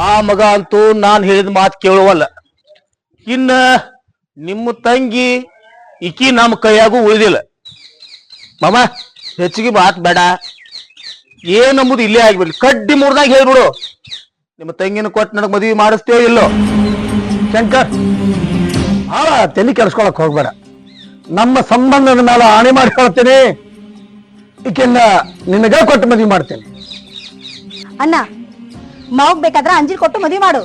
ಆ ಮಗ ಅಂತೂ ನಾನು ಹೇಳಿದ ಮಾತು ಕೇಳುವಲ್ಲ. ಇನ್ನ ನಿಮ್ಮ ತಂಗಿ ಇಕಿ ನಮ್ಮ ಕೈಯಾಗೂ ಉಳಿದಿಲ್ಲ. ಮಾಮ ಹೆಚ್ಚಿಗೆ ಮಾತು ಬೇಡ, ಏನಂಬುದು ಇಲ್ಲೇ ಆಗ್ಬಿಡ್ಲಿ. ಕಡ್ಡಿ ಮುರ್ದಾಗ ಹೇಳ್ಬಿಡು, ನಿಮ್ಮ ತಂಗಿನ ಕೊಟ್ಟು ನನಗೆ ಮದುವೆ ಮಾಡಿಸ್ತೇವೋ ಇಲ್ಲೋ. ಶಂಕರ್, ಭಾಳ ತಲೆ ಕೆಡಿಸ್ಕೊಳಕ್ ಹೋಗ್ಬೇಡ. ನಮ್ಮ ಸಂಬಂಧದ ಮೇಲೆ ಆಣೆ ಮಾಡಿ ಹೇಳ್ತೇನೆ, ಈಕೆಲ್ಲ ನಿನಗ ಕೊಟ್ಟು ಮದುವೆ ಮಾಡ್ತೇನೆ. ಅಣ್ಣ, ಮಾವಗ್ ಬೇಕಾದ್ರೆ ಅಂಜಿಲ್ ಕೊಟ್ಟು ಮದ್ವಿ ಮಾಡು.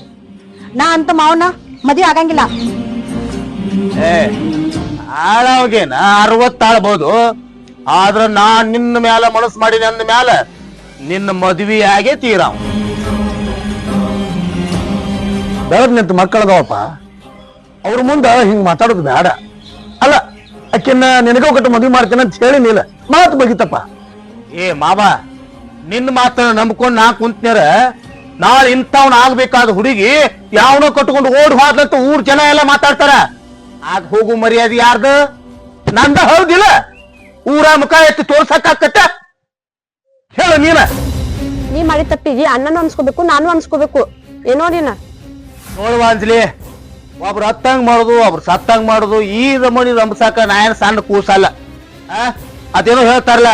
ನಾ ಅಂತ ಮಾವನ ಮದ್ವೆ ಆಗಂಗಿಲ್ಲ. ಆಳವಾಗೇನ 60 ಆಳ್ಬೋದು, ಆದ್ರ ನಾನ್ ನಿನ್ನ ಮ್ಯಾಲ ಮನಸ್ಸು ಮಾಡಿದೆ ಅಂದ ಮ್ಯಾಲ ನಿನ್ನ ಮದ್ವಿ ಆಗೇ ತೀರಾವ್. ಬೆಳದ್ ನಿಂತ ಮಕ್ಕಳದವಪ್ಪ, ಅವ್ರ ಮುಂದ ಹಿಂಗ್ ಮಾತಾಡೋದು ಬೇಡ. ಅಲ್ಲ, ಅಕ್ಕಿನ್ನ ನಿನಗ ಕೊಟ್ಟು ಮದ್ವೆ ಮಾಡ್ತೇನೆ ಅಂತ ಹೇಳಿ ನೀಲ ಮಾತು ಬಗಿತಪ್ಪ. ಮಾವ, ನಿನ್ನ ಮಾತನ್ನ ನಂಬ್ಕೊಂಡ್ ನಾ ಕುಂತ್ನ್ಯಾರ ನಾಳೆ ಇಂಥವ್ನ ಆಗ್ಬೇಕಾದ ಹುಡುಗಿ ಯಾವನೋ ಕಟ್ಕೊಂಡು ಓಡ್ ಹೋದ್ಲಂತ ಊರ್ ಜನ ಎಲ್ಲ ಮಾತಾಡ್ತಾರ. ಆಗ ಹೋಗು ಮರ್ಯಾದೆ ಯಾರ್ದು? ನಂದ ಹೌದಿಲ್ಲ? ಊರ ಮುಖ ಎತ್ತಿ ತೋರ್ಸಕ್ಕಾಕತ್ತ? ಹೇಳ ನೀ ಮಾಡಿ ತಪ್ಪಿಗೆ ಅಣ್ಣನೂ ಅನ್ಸ್ಕೋಬೇಕು, ನಾನು ಅನ್ಸ್ಕೋಬೇಕು. ಏನೋ ನೀನ ನೋಡುವ ಅಂಜಲಿ, ಒಬ್ರು ಹತ್ತಂಗ್ ಮಾಡುದು, ಒಬ್ರು ಸತ್ತಂಗ್ ಮಾಡುದು, ಈ ರಮಣಿ ರಂಬಸಾಕ ನಾ ಏನ್ ಸಣ್ಣ ಕೂಸಲ್ಲ. ಅದೇನೋ ಹೇಳ್ತಾರಲ್ಲ,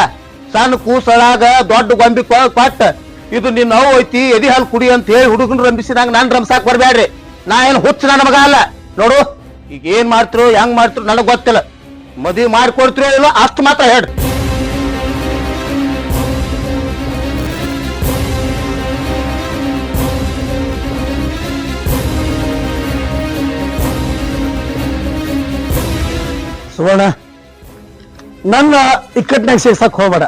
ಸಣ್ಣ ಕೂಸಲಾಗ ದೊಡ್ಡ ಗೊಂಬಿ ಕೊಟ್ಟ ಇದು ನಿನ್ನ ನೋವು ಐತಿ ಎದಿ ಹಾಲು ಕುಡಿ ಅಂತ ಹೇಳಿ ಹುಡುಗನ್ ರಂಬಿಸಿದಾಗ ನಾನ್ ರಂಬಸಾಕ್ ಬರ್ಬ್ಯಾಡ್ರಿ. ನಾ ಏನ್ ಹುಚ್ಚ ನನ್ನ ಮಗ ಅಲ್ಲ. ನೋಡು, ಈಗ ಏನ್ ಮಾಡ್ತಿರೋ ಹೆಂಗ್ ಮಾಡ್ತಿರೋ ನನಗ್ ಗೊತ್ತಿಲ್ಲ. ಮದ್ವಿ ಮಾಡ್ಕೊಡ್ತಿರೋ ಇಲ್ಲ ಅಷ್ಟು ಮಾತ್ರ ಹೇಳಿ. ಸುವರ್ಣ, ನನ್ನ ಇಕ್ಕಟ್ನಾಗ ಸೇರ್ಸಕ್ ಹೋಗ್ಬೇಡ.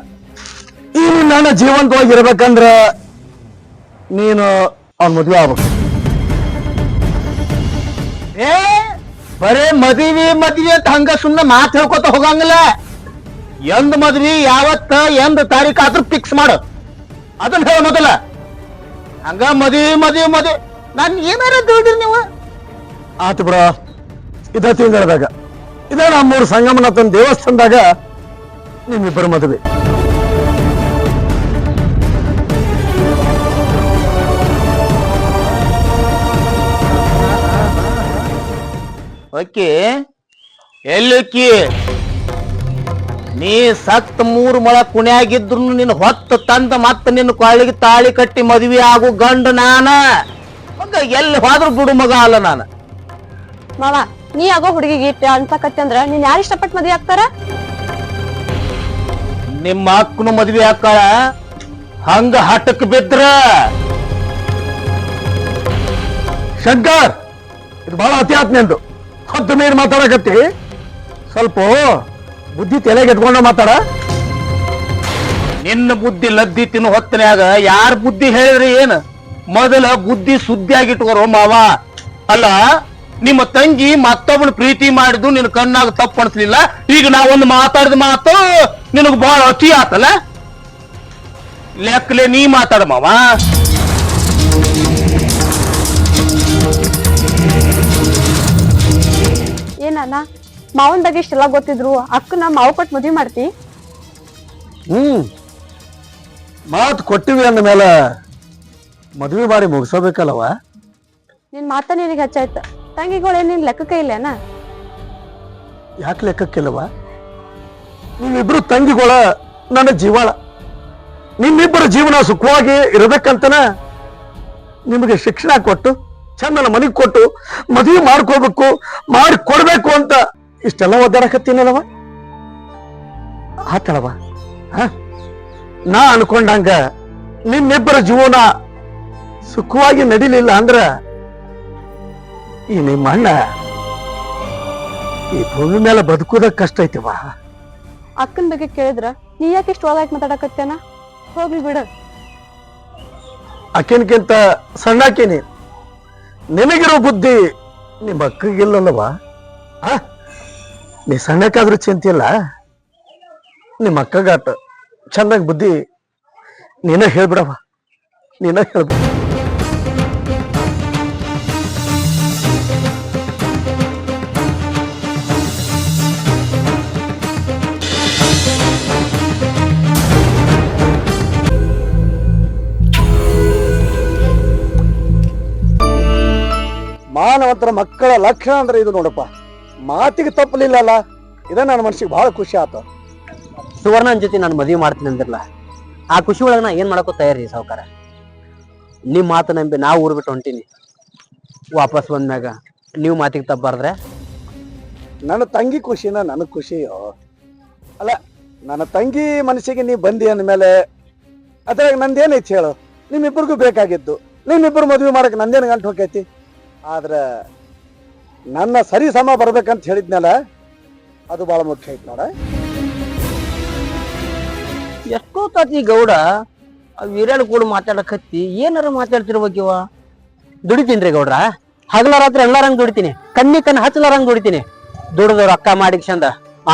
ಈ ನನ್ನ ಜೀವಂತವಾಗಿ ಇರ್ಬೇಕಂದ್ರ ನೀನು ಅವ್ನ ಮದ್ವೆ ಆಗ್ಬೇಕು. ಬರೇ ಮದ್ವಿ ಮದ್ವಿ ಅಂತ ಹಂಗ ಸುಮ್ಮನೆ ಮಾತು ಹೇಳ್ಕೊತ ಹೋಗಂಗಿಲ್ಲ. ಎಂದ್ ಮದ್ವಿ ಯಾವತ್ತ ಎಂದ್ ತಾರೀಖ್ ಆದ್ರೂ ಫಿಕ್ಸ್ ಮಾಡು, ಅದನ್ನ ಹೇಳ ಮೊದಲ. ಹಂಗ ಮದ್ವಿ ಮದ್ವಿ ಮದ್ವಿ ನನ್ ಏನಾರ ತಿಳಿದ್ರಿ ನೀವು? ಆತು ಬಿಡ, ಇದ ತಿಂಗಳದಾಗ ಇದ ನಮ್ಮೂರು ಸಂಗಮನಾಥನ್ ದೇವಸ್ಥಾನದಾಗ ನಿಮ್ಮಿಬ್ಬರು ಮದುವೆ. ಓಕೆ, ಎಲ್ಲಕ್ಕಿ ನೀ ಸತ್ 3 ಮೊಳ ಕುಣ್ಯಾಗಿದ್ರು ನಿನ್ನ ಹೊತ್ತು ತಂದ ಮತ್ತ ನಿನ್ನ ಕೊಳ್ಳಿಗೆ ತಾಳಿ ಕಟ್ಟಿ ಮದ್ವಿ ಆಗು ಗಂಡ ನಾನ. ಮಗ ಎಲ್ಲಿ ಹೋದ್ರು ಬಿಡು ಮಗ ಅಲ್ಲ ನಾನು. ಮಾವ, ನೀ ಆಗೋ ಹುಡುಗಿಗೆ ಇಟ್ಟ ಅನ್ಸಕತ್ತೆ ಅಂದ್ರ ನೀನ್ ಯಾರು ಇಷ್ಟಪಟ್ಟು ಮದ್ವೆ ಆಗ್ತಾರ? ನಿಮ್ಮ ಅಕ್ಕನು ಮದ್ವಿ ಹಾಕಾಳ, ಹಂಗ ಹಠಕ್ ಬಿದ್ರ. ಶಂಕರ್, ಇದು ಬಹಳ ಅತಿ ಆತ್ ನಿಂದು. ಹತ್ತು ಮೀರ್ ಮಾತಾಡಕತ್ತಿ, ಸ್ವಲ್ಪ ಬುದ್ಧಿ ತಲೆಗೆ ಎತ್ಕೊಂಡ ಮಾತಾಡ. ನಿನ್ನ ಬುದ್ಧಿ ಲದ್ದಿ ತಿನ್ನು ಹೊತ್ತನ್ಯಾಗ ಯಾರ ಬುದ್ಧಿ ಹೇಳಿದ್ರಿ ಏನ್? ಮೊದಲ ಬುದ್ಧಿ ಸುದ್ದಿಯಾಗಿಟ್ಕೋರು ಮಾವ. ಅಲ್ಲ, ನಿಮ್ಮ ತಂಗಿ ಮತ್ತೊಬ್ಬನ ಪ್ರೀತಿ ಮಾಡಿದ್ದು ನಿನ್ನ ಕಣ್ಣಾಗ ತಪ್ಪು ಅನ್ಸ್ಲಿಲ್ಲ. ಈಗ ನಾವೊಂದು ಮಾತಾಡಿದ ಮಾತು ನಿನಗ ಬಹಳ ಅತಿ ಆತಲ್ಲ. ಲೆಕ್ಕಲೆ ನೀ ಮಾತಾಡ ಮಾವ. ಏನಣ್ಣ, ಮಾವನ್ ಬಗ್ಗೆ ಇಷ್ಟೆಲ್ಲ ಗೊತ್ತಿದ್ರು ಅಕ್ಕನ ಮಾವು ಕೊಟ್ಟು ಮದ್ವಿ ಮಾಡ್ತಿ? ಮಾತು ಕೊಟ್ಟಿವಿ ಅಂದ ಮೇಲೆ ಮದ್ವೆ ಮಾಡಿ ಮುಗಿಸೋಬೇಕಲ್ಲವ. ನಿನ್ ಮಾತ ನಿನಗೆ ಹೆಚ್ಚಾಯ್ತ. ತಂಗಿಗಳು ನಿನ್ ಲೆಕ್ಕಕ್ಕೆ ಇಲ್ಲೇನ? ಯಾಕೆ ಲೆಕ್ಕಕ್ಕಿಲ್ಲವ? ನೀವಿಬ್ರು ತಂಗಿಗಳ ನನ್ನ ಜೀವಾಳ. ನಿಮ್ಮಿಬ್ಬರ ಜೀವನ ಸುಖವಾಗಿ ಇರಬೇಕಂತನ ನಿಮಗೆ ಶಿಕ್ಷಣ ಕೊಟ್ಟು ಚಂದನ ಮನೆಗೆ ಕೊಟ್ಟು ಮದುವೆ ಮಾಡ್ಕೋಬೇಕು, ಮಾಡಿಕೊಡ್ಬೇಕು ಅಂತ ಇಷ್ಟೆಲ್ಲ ಒದ್ದಾಡಕತ್ತೀನಲ್ಲವ. ಆತಳವ, ನಾ ಅನ್ಕೊಂಡಂಗ ನಿಮ್ಮಿಬ್ಬರ ಜೀವನ ಸುಖವಾಗಿ ನಡಿಲಿಲ್ಲ ಅಂದ್ರ ಈ ನಿಮ್ಮ ಅಣ್ಣ ಈ ಭೂಮಿ ಮೇಲೆ ಬದುಕುದ ಕಷ್ಟ ಐತಿವ. ಅಕ್ಕನ ಬಗ್ಗೆ ಕೇಳಿದ್ರ ನೀ ಯಾಕೆ ಇಷ್ಟು ಒಳಗಾಯ್ತು ಮಾತಾಡಕತ್ತೇನ? ಹೋಗ್ಲಿ ಬಿಡ. ಅಕ್ಕಿನ್ಕಿಂತ ಸಣ್ಣಾಕಿನಿ, ನಿನಗಿರೋ ಬುದ್ಧಿ ನಿಮ್ಮ ಅಕ್ಕಗಿಲ್ಲಲ್ಲವ. ನೀ ಸಣ್ಣಕ್ಕಾದ್ರೂ ಚಿಂತಿಲ್ಲ, ನಿಮ್ಮ ಅಕ್ಕಗಾಟ ಚಂದಾಗಿ ಬುದ್ಧಿ ನೀನ ಹೇಳ್ಬಿಡವ, ನೀನ ಹೇಳ್ಬಿಡ. ಮಾನವಂತರ ಮಕ್ಕಳ ಲಕ್ಷಣ ಅಂದ್ರೆ ಇದು ನೋಡಪ್ಪ. ಮಾತಿಗೆ ತಪ್ಪಲಿಲ್ಲಲ್ಲ, ಇದ ನನ್ನ ಮನಸ್ಸಿಗೆ ಬಹಳ ಖುಷಿ ಆತ. ಸುವರ್ಣನ್ ಜೊತೆ ನಾನು ಮದುವೆ ಮಾಡ್ತೀನಿ ಅಂದಿರಲ್ಲ, ಆ ಖುಷಿ ಒಳಗೆ ನಾ ಏನ್ ಮಾಡಕ್ಕೂ ತಯಾರಿ ಸಾವುಕಾರ. ನಿಮ್ ಮಾತು ನಂಬಿ ನಾವು ಊರ್ ಬಿಟ್ಟು ಹೊಂಟೀನಿ. ವಾಪಸ್ ಬಂದ್ಮ್ಯಾಗ ನೀವು ಮಾತಿಗೆ ತಪ್ಪಾರ್ದ್ರೆ ನನ್ನ ತಂಗಿ ಖುಷಿನ ನನಗ್ ಖುಷಿಯೋ ಅಲ್ಲ. ನನ್ನ ತಂಗಿ ಮನಸ್ಸಿಗೆ ನೀ ಬಂದಿ ಅಂದ್ಮೇಲೆ ಅದ್ರಾಗ ನಂದೇನೈತಿ ಹೇಳು? ನಿಮ್ಮಿಬ್ಬರಿಗೂ ಬೇಕಾಗಿದ್ದು, ನಿಮ್ಮಿಬ್ಬರು ಮದುವೆ ಮಾಡಕ್ ನಂದೇನು ಗಂಟು ಹೋಗೈತಿ. ಆದ್ರ ನನ್ನ ಸರಿ ಸಮ ಬರ್ಬೇಕಂತ ಹೇಳಿದ್ನಲ್ಲ, ಅದು ಬಹಳ ಮುಖ್ಯ ಐತಿ ನೋಡ. ಎಷ್ಟೋ ತಾತಿ ಗೌಡ ವೀರ್ಯಾಳ ಕೂಡ ಮಾತಾಡಕತ್ತಿ, ಏನಾರ ಮಾತಾಡ್ತಿರ್ಬೇಕಿವ. ದುಡಿತೀನ್ರಿ ಗೌಡ್ರ, ಹಗಲ ರಾತ್ರಿ ಎಲ್ಲಾರಂಗ್ ದುಡಿತೀನಿ, ಕಣ್ಣು ಹಚ್ಚಲಾರಂಗ್ ದುಡಿತೀನಿ. ದುಡ್ದು ರೊಕ್ಕ ಮಾಡಿ ಚಂದ,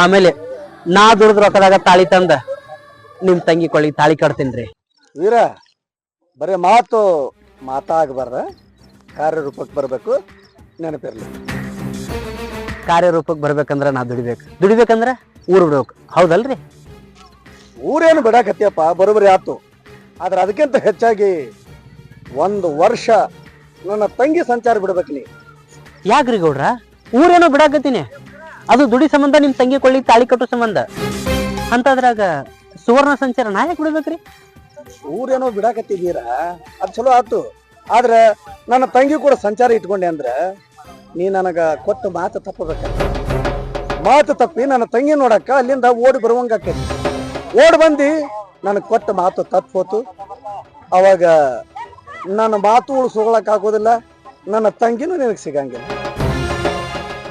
ಆಮೇಲೆ ನಾ ದುಡ್ದು ರೊಕ್ಕದಾಗ ತಾಳಿ ತಂದ ನಿಮ್ ತಂಗಿ ಕೊಳ್ಳಿಗೆ ತಾಳಿ ಕಟ್ತೀನ್ರಿ. ವೀರ, ಬರೀ ಮಾತು ಮಾತಾಗಬಾರ್ದ, ಕಾರ್ಯರೂಪಕ್ಕೆ ಬರ್ಬೇಕು, ನೆನಪಿರ್ಲಿ. ಕಾರ್ಯರೂಪಕ್ಕೆ ಬರ್ಬೇಕಂದ್ರ ನಾ ದುಡಿಬೇಕಂದ್ರ ಊರ್ ಬಿಡ್ಬೇಕು, ಹೌದಲ್ರಿ? ಊರೇನು ಬಿಡಾಕತ್ತಿಯಪ್ಪ, ಬರೋಬ್ಬರಿ ಆತು. ಆದ್ರೆ ಅದಕ್ಕಿಂತ ಹೆಚ್ಚಾಗಿ 1 ವರ್ಷ ನನ್ನ ತಂಗಿ ಸಂಚಾರ ಬಿಡ್ಬೇಕು ನೀ. ಯಾಕ್ರಿ ಗೌಡ್ರ? ಊರೇನೋ ಬಿಡಾಕತ್ತೀನಿ, ಅದು ದುಡಿ ಸಂಬಂಧ, ನಿಮ್ ತಂಗಿ ಕೊಳ್ಳಿಗೆ ತಾಳಿ ಕಟ್ಟೋ ಸಂಬಂಧ. ಅಂತದ್ರಾಗ ಸುವರ್ಣ ಸಂಚಾರ ನಾ ಯಾಕೆ ಬಿಡ್ಬೇಕ್ರಿ? ಊರೇನೋ ಬಿಡಾಕತ್ತಿದ್ದೀರ, ಅದು ಚಲೋ ಆತು. ಆದ್ರೆ ನನ್ನ ತಂಗಿ ಕೂಡ ಸಂಚಾರ ಇಟ್ಕೊಂಡೆ ಅಂದ್ರ ನೀ ನನಗ ಕೊಟ್ಟ ಮಾತು ತಪ್ಪಬೇಕ. ಮಾತು ತಪ್ಪಿ ನನ್ನ ತಂಗಿ ನೋಡಕ್ಕ ಅಲ್ಲಿಂದ ಓಡಿ ಬರುವಂಗಾಕೈತಿ. ಓಡಿ ಬಂದು ನನಗೆ ಕೊಟ್ಟ ಮಾತು ತಪ್ಪೋತು. ಅವಾಗ ನನ್ನ ಮಾತು ಉಳಿಸ್ಕೊಳಕ್ ಆಗೋದಿಲ್ಲ, ನನ್ನ ತಂಗಿನೂ ನಿನಗೆ ಸಿಗಂಗಿಲ್ಲ.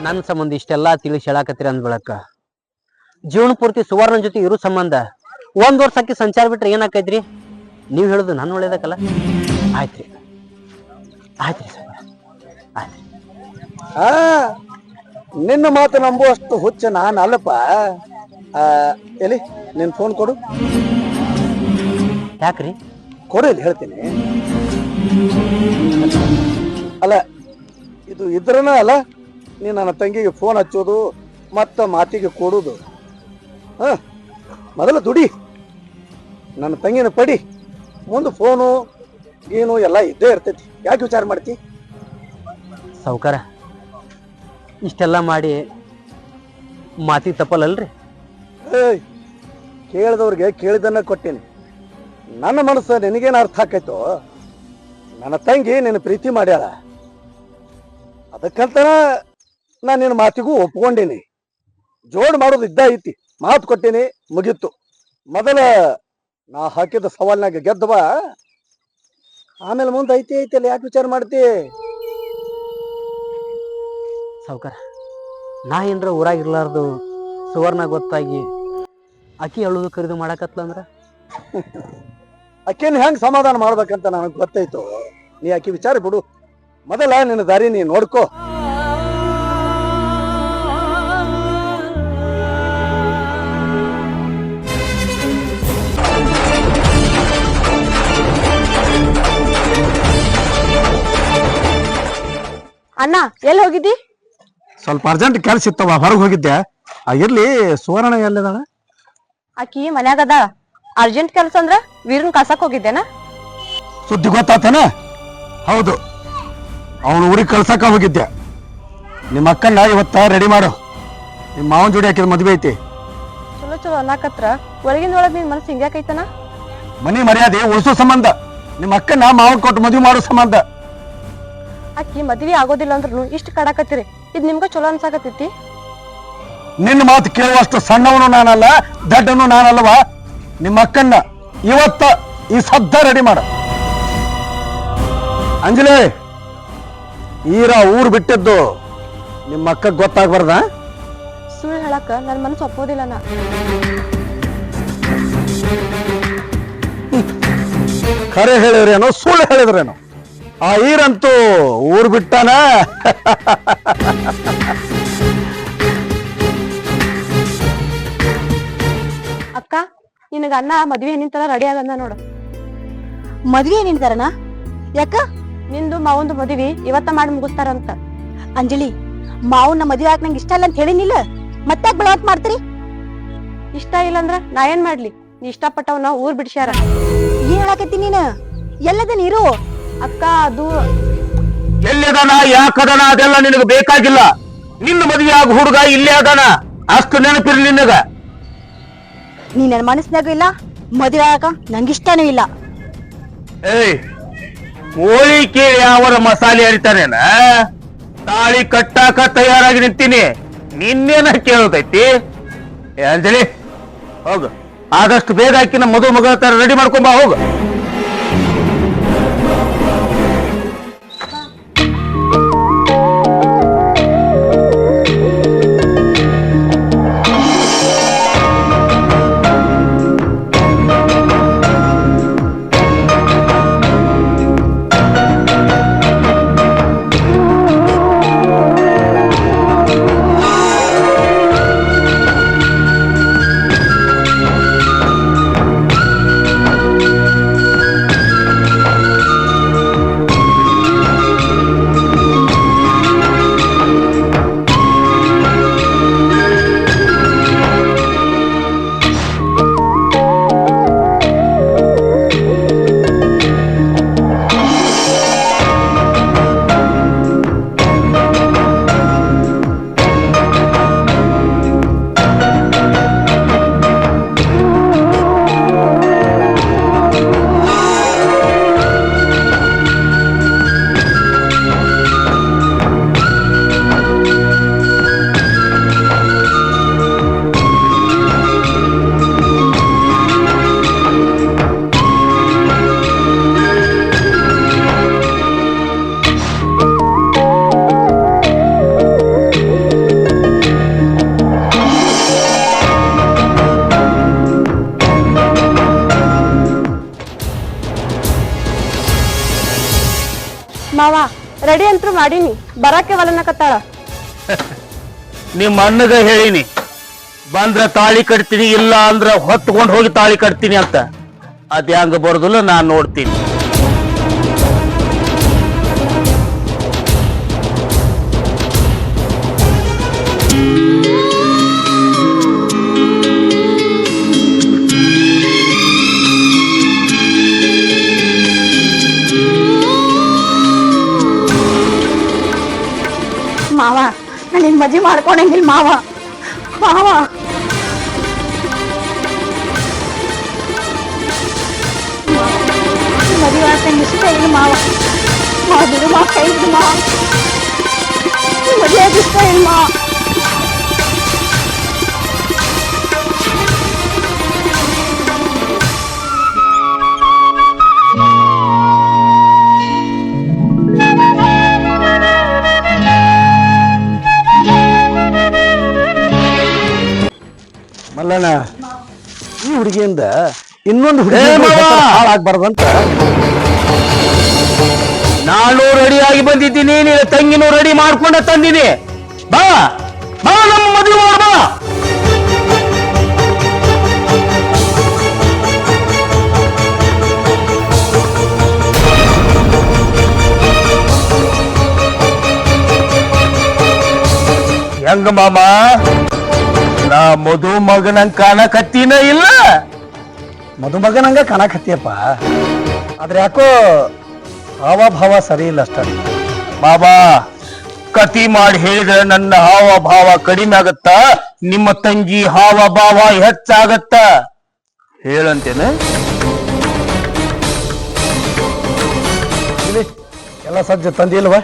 ನನ್ನ ಸಂಬಂಧ ಇಷ್ಟೆಲ್ಲಾ ತಿಳಿಸಿ ಹೇಳಾಕತ್ತೀರ ಅಂದ್ಬಿಳಕ್ಕ, ಜೀವನ ಪೂರ್ತಿ ಸುವರ್ಣನ್ ಜೊತೆ ಇರೋ ಸಂಬಂಧ 1 ವರ್ಷಕ್ಕೆ ಸಂಚಾರ ಬಿಟ್ರೆ ಏನಾಕೈತ್ರಿ? ನೀವ್ ಹೇಳುದು ನಾನು ಒಳ್ಳೇದಕ್ಕಲ್ಲ. ಆಯ್ತ್ರಿ ಆಯ್ತ್ರಿ ಆಯ್ತ್ರಿ. ನಿನ್ನ ಮಾತು ನಂಬುವಷ್ಟು ಹುಚ್ಚ ನಾನು ಅಲ್ಲಪ್ಪ. ಎಲ್ಲಿ ನಿನ್ ಫೋನ್ ಕೊಡು. ಯಾಕ್ರಿ? ಕೊಡು, ಇಲ್ಲಿ ಹೇಳ್ತೀನಿ. ಅಲ್ಲ, ಇದು ಇದ್ರನ ಅಲ್ಲ ನೀ ನನ್ನ ತಂಗಿಗೆ ಫೋನ್ ಹಚ್ಚೋದು ಮತ್ತ ಮಾತಿಗೆ ಕೊಡುದು. ಮೊದಲು ದುಡಿ, ನನ್ನ ತಂಗಿನ ಪಡಿ, ಮುಂದೆ ಫೋನು ಏನು ಎಲ್ಲ ಇದ್ದೇ ಇರ್ತೈತಿ. ಯಾಕೆ ವಿಚಾರ ಮಾಡ್ತಿ? ಸಾವ್ಕಾರ, ಇಷ್ಟೆಲ್ಲ ಮಾಡಿ ಮಾತಿಗೆ ತಪ್ಪಲ್ಲಲ್ರಿ? ಕೇಳಿದವ್ರಿಗೆ ಕೇಳಿದನ್ನ ಕೊಟ್ಟೀನಿ. ನನ್ನ ಮನಸ್ಸು ನಿನಗೇನು ಅರ್ಥ ಆಕೈತೋ? ನನ್ನ ತಂಗಿ ನಿನ್ನ ಪ್ರೀತಿ ಮಾಡ್ಯಾಳ, ಅದಕ್ಕಂತ ನಾನು ನಿನ್ನ ಮಾತಿಗೂ ಒಪ್ಕೊಂಡೀನಿ. ಜೋಡ್ ಮಾಡೋದು ಇದ್ದ ಐತಿ, ಮಾತು ಕೊಟ್ಟೀನಿ, ಮುಗೀತು. ಮೊದಲ ನಾ ಹಾಕಿದ ಸವಾಲ್ನಾಗ ಗೆದ್ದ ಬಾ, ಆಮೇಲೆ ಮುಂದೆ ಐತಿ ಐತಿಲ್ಲ, ಯಾಕೆ ವಿಚಾರ ಮಾಡ್ತಿ? ಸಾವ್ಕಾರ, ನಾ ಏನ್ರ ಊರಾಗಿರ್ಲಾರ್ದು ಸುವರ್ಣ ಗೊತ್ತಾಗಿ ಅಕ್ಕಿ ಅಳುದು ಖರೀದು ಮಾಡಕತ್ಲಂದ್ರ ಅಕ್ಕಿನ ಹೆಂಗ್ ಸಮಾಧಾನ ಮಾಡ್ಬೇಕಂತ ನನಗೆ ಗೊತ್ತೈತು. ನೀ ಅಕ್ಕಿ ವಿಚಾರ ಬಿಡು, ಮೊದಲ ನಿನ್ನ ದಾರಿ ನೀ ನೋಡ್ಕೋ. ಅಣ್ಣ, ಎಲ್ಲಿ ಹೋಗಿದ್ದಿ? ಸ್ವಲ್ಪ ಅರ್ಜೆಂಟ್ ಕೆಲ್ಸ ಇತ್ತವ, ಹೊರಗೆ ಹೋಗಿದ್ದೆ. ಇರ್ಲಿ, ಸುವರ್ಣ ಎಲ್ಲಿದಾಳ? ಆಕಿ ಮನ್ಯಾಗ ಅದ. ಅರ್ಜೆಂಟ್ ಕೆಲಸ ಅಂದ್ರ ವೀರನ್ ಕಳ್ಸಕ್ ಹೋಗಿದ್ದೇನ? ಸುದ್ದಿ ಗೊತ್ತಾತೇನ? ಹೌದು, ಅವನು ಊರಿಗೆ ಕಳ್ಸಕ ಹೋಗಿದ್ದೆ. ನಿಮ್ಮ ಅಕ್ಕನ್ನ ಇವತ್ತ ರೆಡಿ ಮಾಡು, ನಿಮ್ಮ ಮಾವನ್ ಜೋಡಿ ಹಾಕಿದ ಮದ್ವೆ ಐತಿ. ಚಲೋ ಚಲೋ ಅನ್ನಕತ್ರ ಒಳಗಿನ ಒಳಗ್ ನಿನ್ ಮನಸ್ಸು ಹಿಂಗ್ಯಾಕೈತನ? ಮನಿ ಮರ್ಯಾದೆ ಉಳಿಸೋ ಸಂಬಂಧ, ನಿಮ್ಮ ಅಕ್ಕನ್ನ ಮಾವನ್ ಕೊಟ್ಟು ಮದ್ವೆ ಮಾಡೋ ಸಂಬಂಧ. ಆಕಿ ಮದ್ವಿ ಆಗೋದಿಲ್ಲ ಅಂದ್ರೂ ಇಷ್ಟ ಕಾಡಕತ್ತೀರಿ, ಇದ್ ನಿಮ್ಗ ಚಲೋ ಅನ್ಸಾಕತ್ತೈತಿ? ನಿನ್ನ ಮಾತು ಕೇಳುವಷ್ಟು ಸಣ್ಣವನು ನಾನಲ್ಲ, ದಡ್ಡನು ನಾನಲ್ವಾ. ನಿಮ್ಮ ಅಕ್ಕನ್ನ ಇವತ್ತ ಈ ಸದ್ದ ರೆಡಿ ಮಾಡ. ಅಂಜಲಿ, ಈರ ಊರ್ ಬಿಟ್ಟಿದ್ದು ನಿಮ್ಮ ಅಕ್ಕ ಗೊತ್ತಾಗ್ಬಾರ್ದ? ಸುಳ್ಳು ಹೇಳಕ್ಕ ನನ್ ಮನಸ್ಸು ಒಪ್ಪೋದಿಲ್ಲ. ಖರೆ ಹೇಳಿದ್ರೇನೋ ಸುಳ್ಳು ಹೇಳಿದ್ರೇನೋ, ಆ ಈರಂತೂ ಊರ್ ಬಿಟ್ಟಾನ. ಅಕ್ಕ, ನಿನಗ ಅಣ್ಣ ಮದ್ವೆ ಹೆಣ್ಣಿನ ರೆಡಿ ಆಗಂದ ನೋಡು. ಮದ್ವೆ ಏನಿಂತಾರನ? ಯಾಕ? ನಿಂದು ಮಾವಂದು ಮದ್ವಿ ಇವತ್ತ ಮಾಡಿ ಮುಗಿಸ್ತಾರಂತ. ಅಂಜಲಿ, ಮಾವನ್ನ ಮದ್ವೆ ಆಗ ನಂಗೆ ಇಷ್ಟ ಇಲ್ಲ ಅಂತ ಹೇಳಿನಿಲ್ಲ, ಮತ್ತೆ ಬಲವತ್ ಮಾಡ್ತೀರಿ? ಇಷ್ಟ ಇಲ್ಲ ಅಂದ್ರ ನಾ ಏನ್ ಮಾಡ್ಲಿ? ನೀ ಇಷ್ಟಪಟ್ಟವನ ಊರ್ ಬಿಡ್ಸ್ಯಾರ. ಏನ್ ಹೇಳಕತ್ತಿ ನೀನು? ಎಲ್ಲದ ನೀರು? ಅಕ್ಕ, ಅದು ಎಲ್ಲಿದಾನ ಯಾಕದಾನ ಅದೆಲ್ಲ ನಿನಗೆ ಬೇಕಾಗಿಲ್ಲ. ನಿನ್ನ ಮದುವೆ ಆಗ ಹುಡುಗ ಇಲ್ಲೇ ಅದಾನ, ಅಷ್ಟು ನೆನಪಿರ್ಲಿ ನಿನಗ. ನೀ ನನ್ನ ಮನಸ್ಸಿನಾಗೂ ಇಲ್ಲ, ಮದುವೆ ಆಗ ನಂಗಿಷ್ಟನೂ ಇಲ್ಲ. ಏಯ್, ಕೋಳಿ ಕೇಳಿ ಅವರ ಮಸಾಲೆ ಹರಿತಾನೇನ? ತಾಳಿ ಕಟ್ಟಾಕ ತಯಾರಾಗಿ ನಿಂತೀನಿ, ನಿನ್ನೇನ ಕೇಳೋದೈತಿ? ಏ ಅಂಜಲಿ, ಹೋಗು, ಆದಷ್ಟು ಬೇಗ ಆಕಿನ ಮಗಳ ತರ ರೆಡಿ ಮಾಡ್ಕೊಂಬ, ಹೋಗು. ಮಾವ ರೆಡಿ ಅಂತೂ ಮಾಡೀನಿ, ಬರಾಕೆ ವಲನಕತ್ತಾಳ. ನಿಮ್ಮ ಅಣ್ಣಗ ಹೇಳಿನಿ, ಬಂದ್ರ ತಾಳಿ ಕಟ್ತೀನಿ, ಇಲ್ಲ ಅಂದ್ರ ಹೊತ್ಕೊಂಡ್ ಹೋಗಿ ತಾಳಿ ಕಟ್ತೀನಿ ಅಂತ. ಅದ್ ಹೆಂಗ ಬರೋದಿಲ್ಲ ನಾನ್ ನೋಡ್ತೀನಿ. ಮಾವ ನಾನು ನಿನ್ ಮದ್ವೆ ಮಾಡ್ಕೊಂಡಂಗಿಲ್ಲ ಮಾವ. ಮಾವ ಮದುವೆ ಆಗ್ತಂಗೆ ಇಷ್ಟ ಇಲ್ಲ ಮಾವ. ಬಿಡು ಮಾ, ಕೈ ಬಿಡು ಮಾ, ಮದುವೆ ಇಷ್ಟ ಇಲ್ಲ ಮಾ. ಮಲ್ಲಣ್ಣ, ಈ ಹುಡುಗಿಯಿಂದ ಇನ್ನೊಂದು ಹುಡುಗಿ ಹಾಳಾಗ್ಬಾರ್ದಂತ ನಾನು ರೆಡಿ ಆಗಿ ಬಂದಿದ್ದೀನಿ, ನಿನ್ನ ತಂಗಿನೂ ರೆಡಿ ಮಾಡ್ಕೊಂಡ ತಂದಿನಿ. ಬಾ ಬಾ, ನಮ್ಮ ಮದುವೆ ಮಾಡ ಬಾ. ಹೆಂಗ ಮಾಮ, ನಾ ಮದುಮಗನಂಗ್ ಕಾಣಕತ್ತೀನ ಇಲ್ಲ? ಮದುಮಗನಂಗ ಕಾಣಕತ್ತೀಯಪ್ಪ, ಆದ್ರೆ ಯಾಕೋ ಹಾವಭಾವ ಸರಿ ಇಲ್ಲ ಅಷ್ಟ. ಬಾಬಾ, ಕತಿ ಮಾಡಿ ಹೇಳಿದ್ರೆ ನನ್ನ ಹಾವ ಭಾವ ಕಡಿಮೆ ಆಗತ್ತ, ನಿಮ್ಮ ತಂಗಿ ಹಾವ ಭಾವ ಹೆಚ್ಚಾಗತ್ತ. ಹೇಳಂತೇನೆ. ಎಲ್ಲ ಸಜ್ಜ ತಂದಿಲ್ವಾ?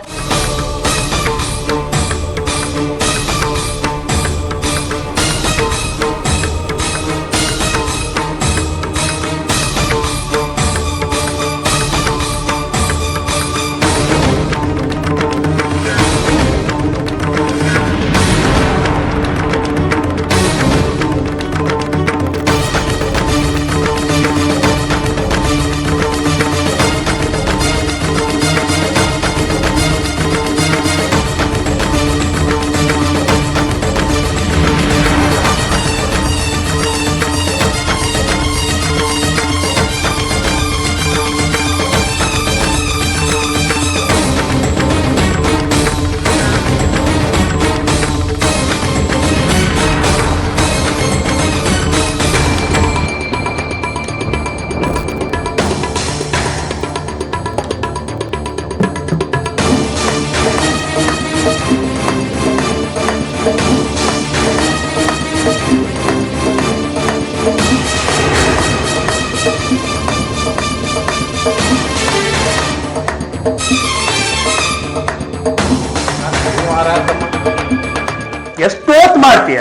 ಎಷ್ಟೊತ್ ಮಾಡ್ತೀಯ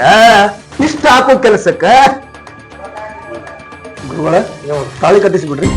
ಇಷ್ಟ ಹಾಕೋ ಕೆಲಸಕ್ಕ ಗುರುಗಳ ತಾಳಿ ಕಟ್ಟಿಸ್ಬಿಡ್ರಿ